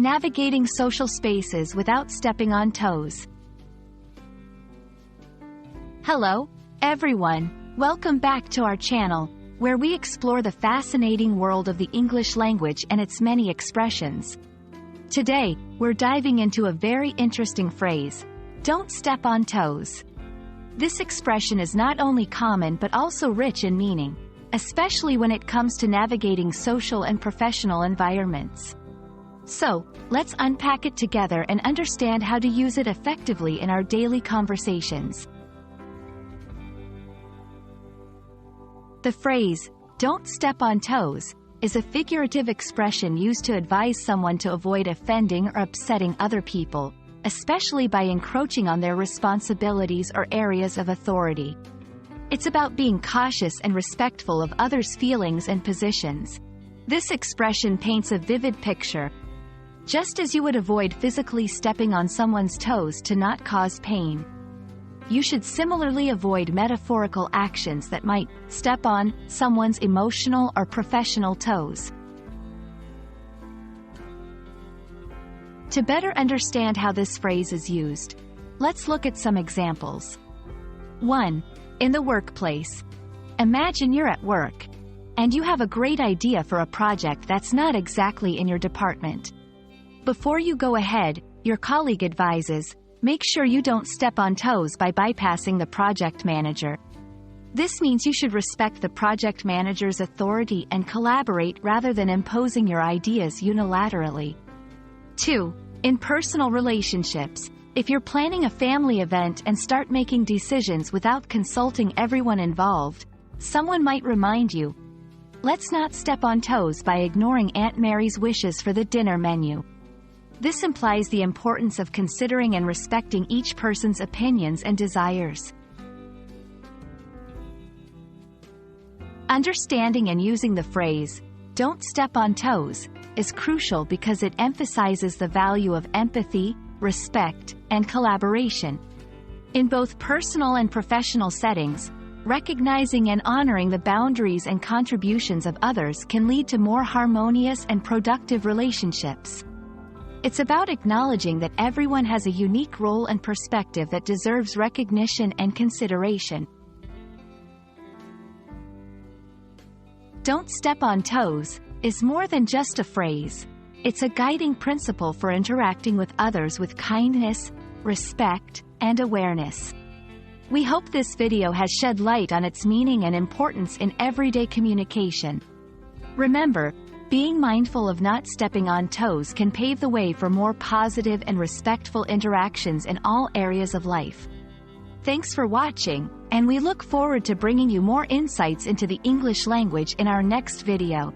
Navigating social spaces without stepping on toes. Hello, everyone. Welcome back to our channel, where we explore the fascinating world of the English language and its many expressions. Today, we're diving into a very interesting phrase, "Don't step on toes." This expression is not only common but also rich in meaning, especially when it comes to navigating social and professional environments. So, let's unpack it together and understand how to use it effectively in our daily conversations. The phrase, "Don't step on toes," is a figurative expression used to advise someone to avoid offending or upsetting other people, especially by encroaching on their responsibilities or areas of authority. It's about being cautious and respectful of others' feelings and positions. This expression paints a vivid picture. Just as you would avoid physically stepping on someone's toes to not cause pain, you should similarly avoid metaphorical actions that might step on someone's emotional or professional toes. To better understand how this phrase is used, let's look at some examples. 1. In the workplace. Imagine you're at work, and you have a great idea for a project that's not exactly in your department. Before you go ahead, your colleague advises, make sure you don't step on toes by bypassing the project manager. This means you should respect the project manager's authority and collaborate rather than imposing your ideas unilaterally. 2. In personal relationships. If you're planning a family event and start making decisions without consulting everyone involved, someone might remind you, let's not step on toes by ignoring Aunt Mary's wishes for the dinner menu. This implies the importance of considering and respecting each person's opinions and desires. Understanding and using the phrase, "Don't step on toes," is crucial because it emphasizes the value of empathy, respect, and collaboration. In both personal and professional settings, recognizing and honoring the boundaries and contributions of others can lead to more harmonious and productive relationships. It's about acknowledging that everyone has a unique role and perspective that deserves recognition and consideration. "Don't step on toes" is more than just a phrase. It's a guiding principle for interacting with others with kindness, respect, and awareness. We hope this video has shed light on its meaning and importance in everyday communication. Remember, being mindful of not stepping on toes can pave the way for more positive and respectful interactions in all areas of life. Thanks for watching, and we look forward to bringing you more insights into the English language in our next video.